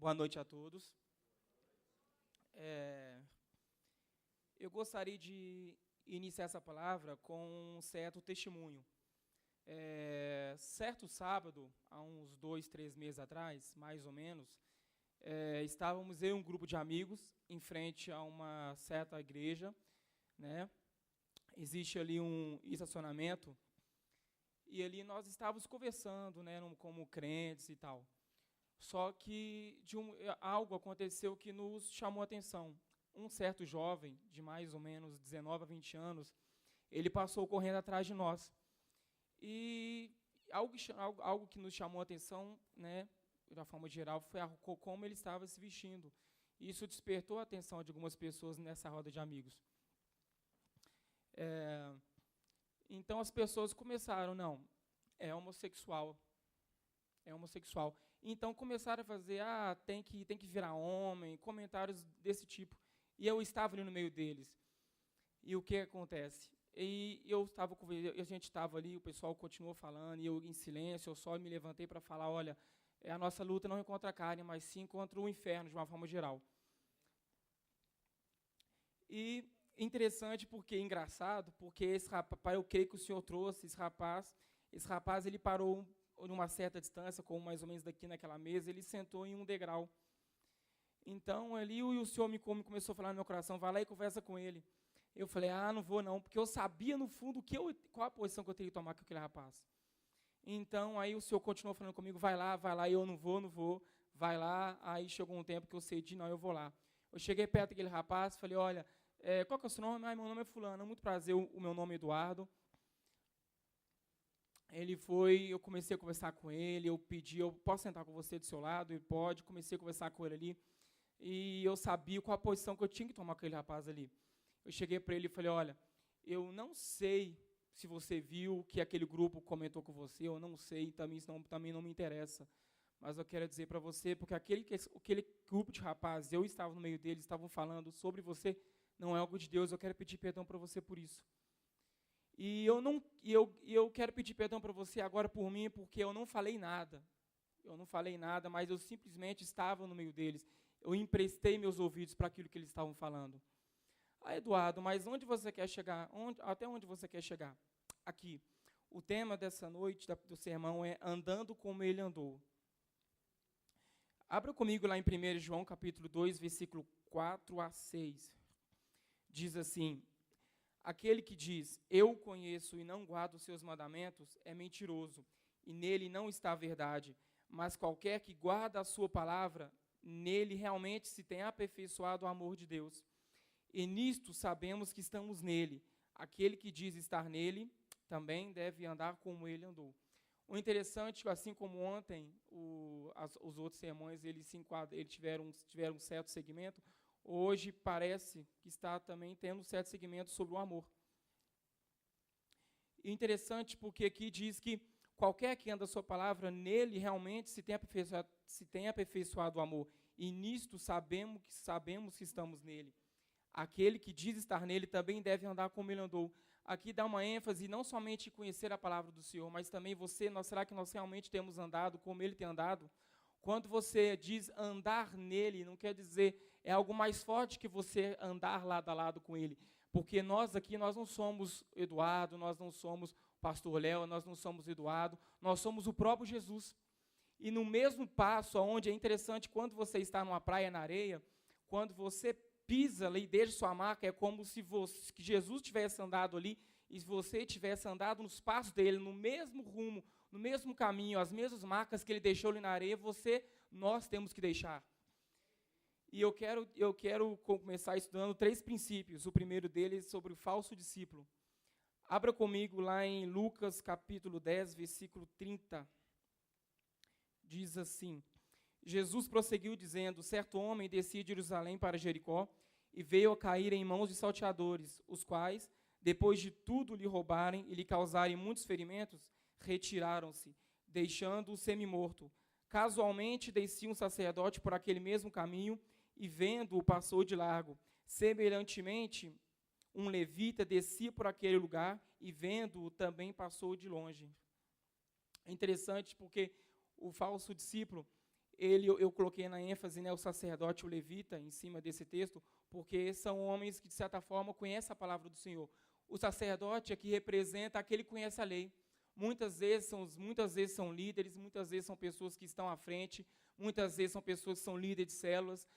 Boa noite a todos. Eu gostaria de iniciar essa palavra com um certo testemunho. Certo sábado, há uns 2, 3 meses atrás, mais ou menos, estávamos eu e um grupo de amigos em frente a uma certa igreja, né? Existe ali um estacionamento, e ali nós estávamos conversando, né, como crentes e tal. Só que algo aconteceu que nos chamou a atenção. Um certo jovem, de mais ou menos 19 a 20 anos, ele passou correndo atrás de nós. E algo que nos chamou a atenção, né, da forma geral, foi como ele estava se vestindo. Isso despertou a atenção de algumas pessoas nessa roda de amigos. Então as pessoas começaram, não, é homossexual. Então começaram a fazer, tem que virar homem, comentários desse tipo. E eu estava ali no meio deles. E o que acontece? A gente estava ali, o pessoal continuou falando, e eu em silêncio, eu só me levantei para falar, olha, a nossa luta não é contra a carne, mas sim contra o inferno, de uma forma geral. E interessante, engraçado, porque esse rapaz, eu creio que o senhor trouxe esse rapaz ele parou numa certa distância, como mais ou menos daqui naquela mesa, ele sentou em um degrau. Então, ali, o senhor começou a falar no meu coração, vai lá e conversa com ele. Eu falei, não vou não, porque eu sabia, no fundo, qual a posição que eu teria que tomar com aquele rapaz. Então, aí o senhor continuou falando comigo, vai lá, e eu não vou, vai lá. Aí chegou um tempo que eu cedi, não, eu vou lá. Eu cheguei perto daquele rapaz, falei, olha, qual que é o seu nome? Meu nome é fulano, muito prazer, o meu nome é Eduardo. Eu comecei a conversar com ele, eu pedi, eu posso sentar com você do seu lado? Ele pode, comecei a conversar com ele ali, e eu sabia qual a posição que eu tinha que tomar com aquele rapaz ali. Eu cheguei para ele e falei, olha, eu não sei se você viu que aquele grupo comentou com você, eu não sei, também não me interessa, mas eu quero dizer para você, porque aquele grupo de rapazes, eu estava no meio deles, estavam falando sobre você, não é algo de Deus, eu quero pedir perdão para você por isso. E eu quero pedir perdão para você agora por mim, porque eu não falei nada. Mas eu simplesmente estava no meio deles. Eu emprestei meus ouvidos para aquilo que eles estavam falando. Eduardo, mas onde você quer chegar? Até onde você quer chegar? Aqui. O tema dessa noite do sermão é Andando como ele andou. Abra comigo lá em 1 João, capítulo 2, versículo 4 a 6. Diz assim: aquele que diz, eu o conheço e não guardo os seus mandamentos, é mentiroso, e nele não está a verdade. Mas qualquer que guarda a sua palavra, nele realmente se tem aperfeiçoado o amor de Deus. E nisto sabemos que estamos nele. Aquele que diz estar nele, também deve andar como ele andou. O interessante, assim como ontem, os outros sermões eles tiveram um certo segmento, hoje parece que está também tendo um certo segmento sobre o amor. E interessante porque aqui diz que qualquer que anda a sua palavra, nele realmente se tem aperfeiçoado o amor. E nisto sabemos que estamos nele. Aquele que diz estar nele também deve andar como ele andou. Aqui dá uma ênfase, não somente conhecer a palavra do Senhor, mas também será que nós realmente temos andado como ele tem andado? Quando você diz andar nele, não quer dizer, é algo mais forte que você andar lado a lado com ele. Porque nós aqui, nós não somos Eduardo, nós não somos o pastor Léo, nós não somos Eduardo, nós somos o próprio Jesus. E no mesmo passo, onde é interessante, quando você está numa praia na areia, quando você pisa ali e deixa sua marca, é como se que Jesus tivesse andado ali e você tivesse andado nos passos dele, no mesmo rumo, no mesmo caminho, as mesmas marcas que ele deixou ali na areia, nós temos que deixar. E eu quero começar estudando 3 princípios. O primeiro deles é sobre o falso discípulo. Abra comigo lá em Lucas, capítulo 10, versículo 30. Diz assim: Jesus prosseguiu dizendo, certo homem descia de Jerusalém para Jericó e veio a cair em mãos de salteadores, os quais, depois de tudo lhe roubarem e lhe causarem muitos ferimentos, retiraram-se, deixando-o semi-morto. Casualmente descia um sacerdote por aquele mesmo caminho e, vendo-o, passou de largo. Semelhantemente, um levita descia por aquele lugar e, vendo-o, também passou de longe. É interessante porque o falso discípulo, eu coloquei na ênfase, né, o sacerdote, o levita, em cima desse texto, porque são homens que, de certa forma, conhecem a palavra do Senhor. O sacerdote aqui representa aquele que conhece a lei. Muitas vezes são líderes, muitas vezes são pessoas que estão à frente, muitas vezes são pessoas que são líderes de células,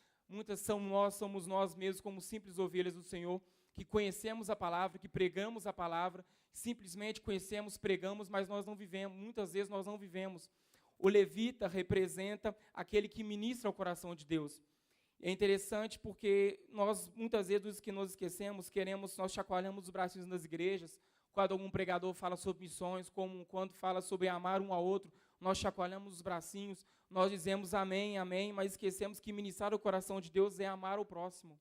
somos nós mesmos como simples ovelhas do Senhor, que conhecemos a palavra, que pregamos a palavra, simplesmente conhecemos, pregamos, mas nós não vivemos, muitas vezes nós não vivemos. O levita representa aquele que ministra o coração de Deus. É interessante porque nós, muitas vezes, dos que nós esquecemos, nós chacoalhamos os bracinhos nas igrejas, quando algum pregador fala sobre missões, como quando fala sobre amar um ao outro, nós chacoalhamos os bracinhos, nós dizemos amém, amém, mas esquecemos que ministrar o coração de Deus é amar o próximo.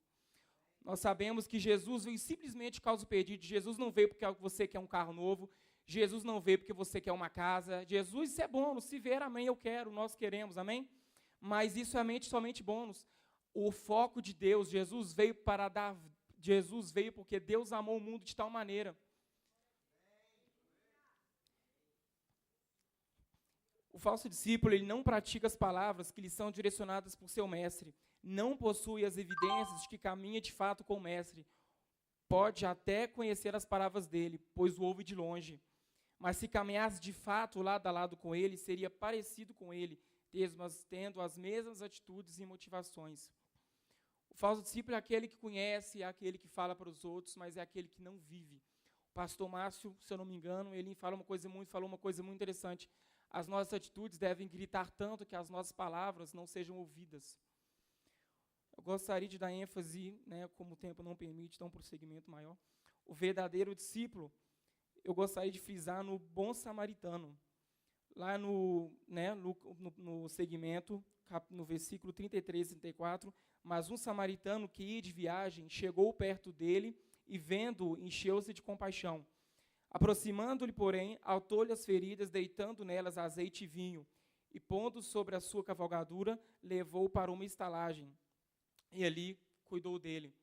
Nós sabemos que Jesus veio simplesmente por causa do pedido. Jesus não veio porque você quer um carro novo, Jesus não veio porque você quer uma casa. Jesus, isso é bônus, se vier, amém, eu quero, nós queremos, amém? Mas isso é somente bônus. O foco de Deus, Jesus veio porque Deus amou o mundo de tal maneira. O falso discípulo, ele não pratica as palavras que lhe são direcionadas por seu mestre, não possui as evidências de que caminha de fato com o mestre. Pode até conhecer as palavras dele, pois o ouve de longe. Mas se caminhasse de fato lado a lado com ele, seria parecido com ele, tendo as mesmas atitudes e motivações. O falso discípulo é aquele que conhece, é aquele que fala para os outros, mas é aquele que não vive. O pastor Márcio, se eu não me engano, ele falou uma coisa muito interessante. As nossas atitudes devem gritar tanto que as nossas palavras não sejam ouvidas. Eu gostaria de dar ênfase, né, como o tempo não permite, dar um prosseguimento maior. O verdadeiro discípulo, eu gostaria de frisar no bom samaritano. Lá no segmento, no versículo 33 e 34, mas um samaritano que ia de viagem chegou perto dele e, vendo-o, encheu-se de compaixão. Aproximando-lhe, porém, atou-lhe as feridas, deitando nelas azeite e vinho, e pondo sobre a sua cavalgadura, levou-o para uma estalagem, e ali cuidou dele.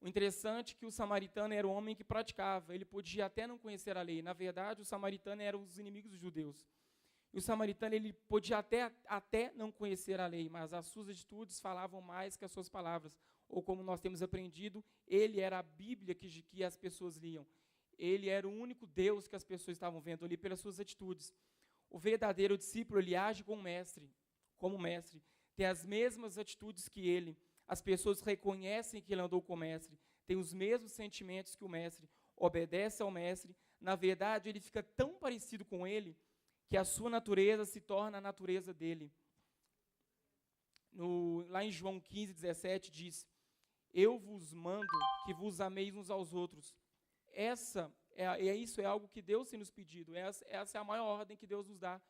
O interessante é que o samaritano era um homem que praticava, ele podia até não conhecer a lei. Na verdade, os samaritanos eram os inimigos dos judeus. E o samaritano, ele podia até não conhecer a lei, mas as suas atitudes falavam mais que as suas palavras. Ou como nós temos aprendido, ele era a Bíblia que as pessoas liam. Ele era o único Deus que as pessoas estavam vendo ali pelas suas atitudes. O verdadeiro discípulo, ele age como mestre, tem as mesmas atitudes que ele. As pessoas reconhecem que ele andou com o mestre, tem os mesmos sentimentos que o mestre, obedece ao mestre. Na verdade, ele fica tão parecido com ele que a sua natureza se torna a natureza dele. Lá em João 15, 17, diz: eu vos mando que vos ameis uns aos outros. Isso é algo que Deus tem nos pedido, essa é a maior ordem que Deus nos dá.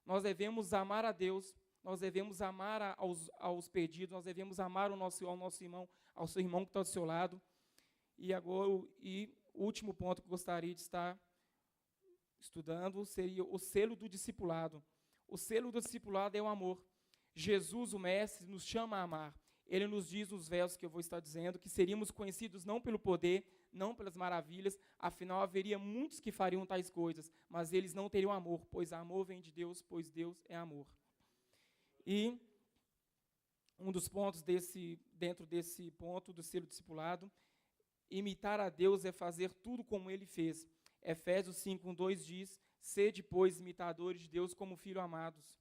Nós devemos amar a Deus, nós devemos amar aos perdidos, nós devemos amar ao nosso irmão, ao seu irmão que está do seu lado. E agora, o último ponto que eu gostaria de estar estudando seria o selo do discipulado. O selo do discipulado é o amor. Jesus, o Mestre, nos chama a amar. Ele nos diz nos versos que eu vou estar dizendo que seríamos conhecidos não pelo poder, não pelas maravilhas, afinal haveria muitos que fariam tais coisas, mas eles não teriam amor, pois amor vem de Deus, pois Deus é amor. E um dos pontos dentro desse ponto do selo discipulado, imitar a Deus é fazer tudo como ele fez. Efésios 5:2 diz: sede, pois, imitadores de Deus como filhos amados,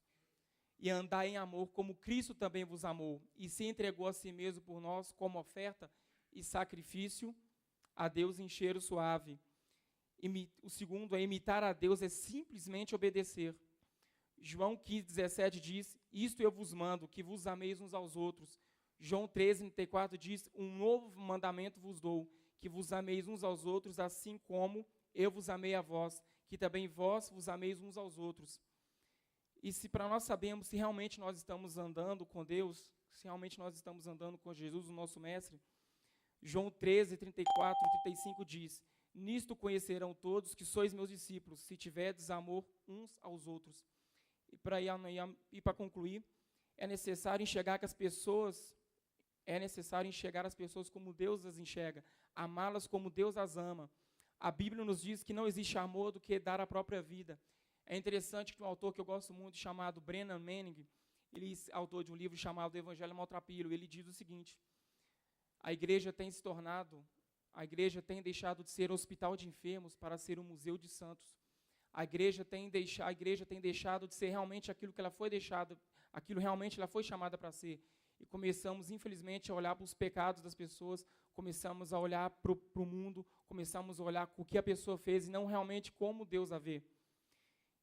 e andai em amor como Cristo também vos amou, e se entregou a si mesmo por nós como oferta e sacrifício a Deus em cheiro suave. O segundo é imitar a Deus, é simplesmente obedecer. João 15:17 diz: isto eu vos mando, que vos ameis uns aos outros. João 13:34 diz: um novo mandamento vos dou, que vos ameis uns aos outros, assim como eu vos amei a vós, que também vós vos ameis uns aos outros. E se para nós sabemos se realmente nós estamos andando com Deus, se realmente nós estamos andando com Jesus, o nosso Mestre, João 13:34 e 35 diz: nisto conhecerão todos que sois meus discípulos, se tiverdes amor uns aos outros. E para concluir, é necessário enxergar as pessoas como Deus as enxerga, amá-las como Deus as ama. A Bíblia nos diz que não existe amor do que dar a própria vida. É interessante que um autor que eu gosto muito, chamado Brennan Manning, ele é autor de um livro chamado Evangelho Maltrapilho. Ele diz o seguinte: a igreja tem deixado de ser hospital de enfermos para ser um museu de santos. A igreja tem deixado de ser realmente aquilo que ela foi chamada para ser. E começamos, infelizmente, a olhar para os pecados das pessoas, começamos a olhar para o mundo, começamos a olhar para o que a pessoa fez e não realmente como Deus a vê.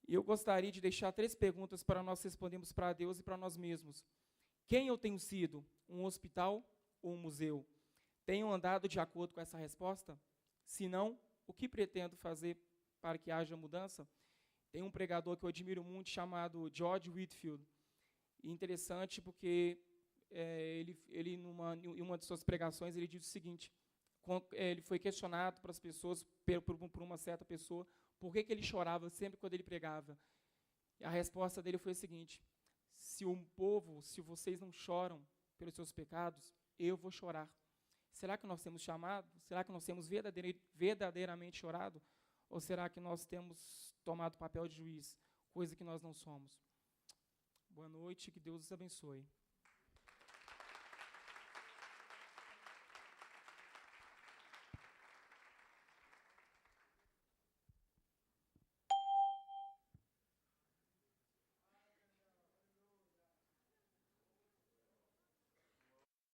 E eu gostaria de deixar 3 perguntas para nós respondermos para Deus e para nós mesmos. Quem eu tenho sido? Um hospital ou um museu? Tenho andado de acordo com essa resposta? Se não, o que pretendo fazer para que haja mudança? Tem um pregador que eu admiro muito chamado George Whitefield. E interessante porque em uma de suas pregações, ele diz o seguinte: ele foi questionado para as pessoas, por uma certa pessoa, por que ele chorava sempre quando ele pregava. E a resposta dele foi a seguinte: se vocês não choram pelos seus pecados, eu vou chorar. Será que nós temos chamado? Será que nós temos verdadeiramente chorado? Ou será que nós temos tomado papel de juiz, coisa que nós não somos? Boa noite, que Deus os abençoe.